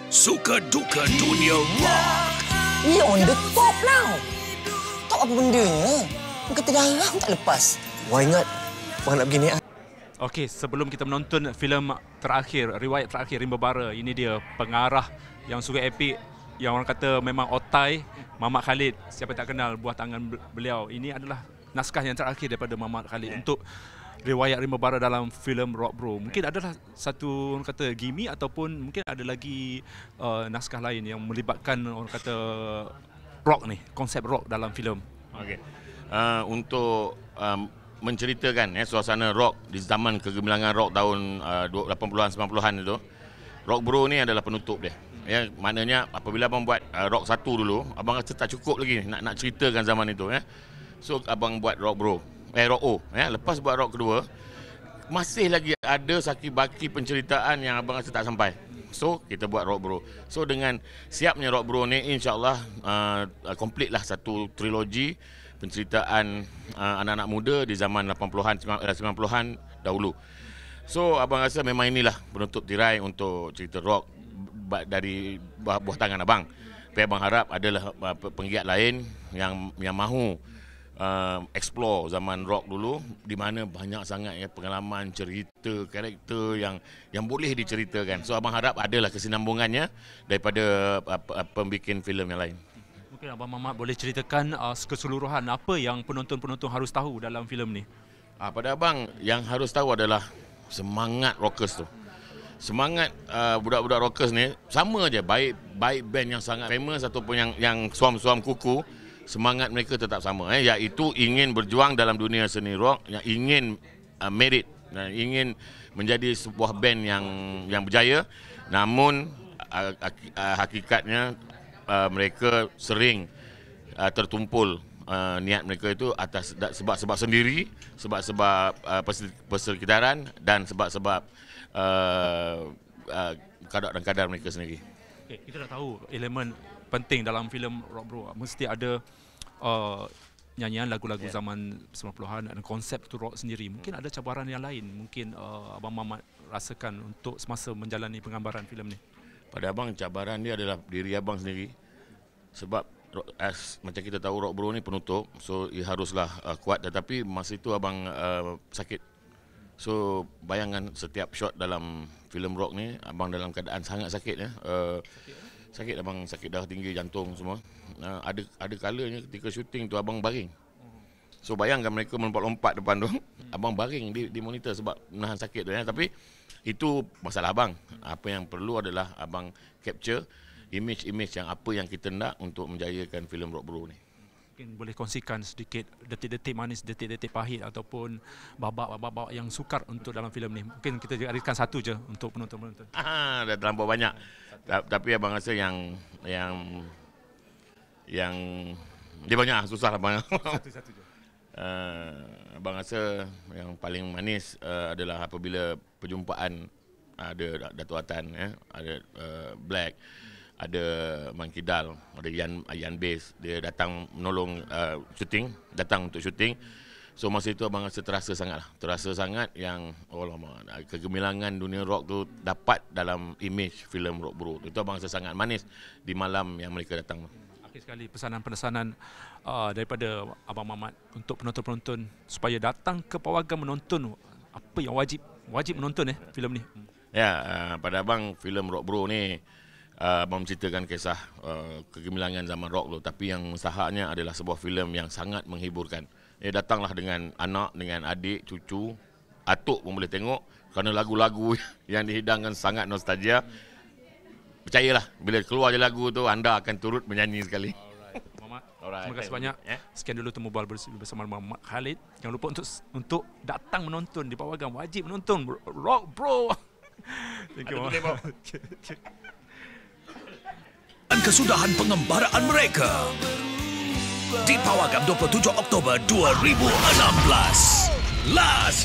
Suka duka dunia rock. Ni on the top now. Tak apa bendanya. Kata darah tak lepas. Wah ingat, bang nak begini ah. Okey, sebelum kita menonton filem terakhir, riwayat terakhir Rimba Bara, ini dia pengarah yang sungguh epik, yang orang kata memang otai, Mamat Khalid. Siapa tak kenal buah tangan beliau. Ini adalah naskah yang terakhir daripada Mamat Khalid untuk riwayat Rimba Bara dalam filem Rock Bro. Mungkin adalah satu orang kata gimmick ataupun mungkin ada lagi naskah lain yang melibatkan orang kata rock ni, konsep rock dalam filem. Okey. Untuk menceritakan suasana rock di zaman kegemilangan rock tahun 80-an 90-an itu, Rock Bro ni adalah penutup dia. Ya, maknanya apabila abang buat rock 1 dulu, abang rasa tak cukup lagi nak ceritakan zaman itu ya. So abang buat Rock Bro, Rock O ya. Lepas buat rock kedua, masih lagi ada saki-baki penceritaan yang abang rasa tak sampai. So kita buat Rock Bro. So dengan siapnya Rock Bro ni, insya-Allah complete lah satu trilogi penceritaan anak-anak muda di zaman 80-an 90-an dahulu. So abang rasa memang inilah penutup tirai untuk cerita rock dari buah tangan abang. Tapi abang harap adalah penggiat lain yang mahu explore zaman rock dulu, di mana banyak sangat pengalaman, cerita, karakter yang boleh diceritakan. So abang harap adalah kesinambungannya daripada pembikin filem yang lain. Mungkin Abang Mamat boleh ceritakan keseluruhan apa yang penonton-penonton harus tahu dalam filem ni? Pada abang, yang harus tahu adalah semangat rockers tu. Semangat budak-budak rockers ni sama aja, baik band yang sangat famous ataupun yang suam-suam kuku, semangat mereka tetap sama, iaitu ingin berjuang dalam dunia seni rock, yang ingin merit, ingin menjadi sebuah band yang berjaya. Namun hakikatnya mereka sering tertumpul niat mereka itu atas sebab-sebab sendiri, sebab-sebab persekitaran dan sebab-sebab kadar dan kadar mereka sendiri. Okay, kita dah tahu elemen penting dalam filem Rock Bro. Mesti ada nyanyian lagu-lagu zaman 90-an dan konsep tu rock sendiri. Mungkin ada cabaran yang lain mungkin Abang Mamat rasakan untuk semasa menjalani penggambaran filem ni. Pada abang, cabaran dia adalah diri abang sendiri. Sebab macam kita tahu Rock Bro ni penutup, so haruslah kuat, tetapi masa itu abang sakit. So bayangkan setiap shot dalam filem rock ni abang dalam keadaan sangat sakit ya. Sakit abang, sakit darah tinggi, jantung semua. Ada kalanya ketika syuting tu abang baring. So bayangkan mereka melompat-lompat depan tu, abang baring di monitor sebab menahan sakit tu ya. Tapi itu masalah abang. Apa yang perlu adalah abang capture image-image yang apa yang kita nak untuk menjayakan filem Rock Bro ni. Mungkin boleh kongsikan sedikit detik-detik manis, detik-detik pahit ataupun babak-babak yang sukar untuk dalam filem ni. Mungkin kita jadikan satu je untuk penonton-penonton. Dah terlampau banyak. Tapi abang rasa yang dia banyak, susah lah abang. Satu-satu je. Abang rasa yang paling manis adalah apabila perjumpaan ada Datuk Atan ya, ada Black, ada Man Kidal, ada Yan Base. Dia datang menolong datang untuk syuting. So masa itu abang rasa terasa sangat yang kegemilangan dunia rock tu dapat dalam image filem Rock Bro. Itu abang rasa sangat manis di malam yang mereka datang. Akhir sekali pesanan-pesanan daripada Abang Mamat untuk penonton-penonton supaya datang ke Pawagam menonton apa yang wajib menonton filem ni. Ya, pada abang filem Rock Bro ni abang menceritakan kisah kegemilangan zaman rock tu, tapi yang sahaknya adalah sebuah filem yang sangat menghiburkan. Datanglah dengan anak, dengan adik, cucu, atuk pun boleh tengok kerana lagu-lagu yang dihidangkan sangat nostalgia. Percayalah, bila keluar je lagu tu anda akan turut menyanyi sekali. Terima kasih banyak. Sekian dulu temu bual bersama Mamat Khalid. Jangan lupa untuk datang menonton di Pawagam. Wajib menonton Rock Bro. Thank you. Dan kesudahan pengembaraan mereka di Pawagam 27 Oktober 2016. Last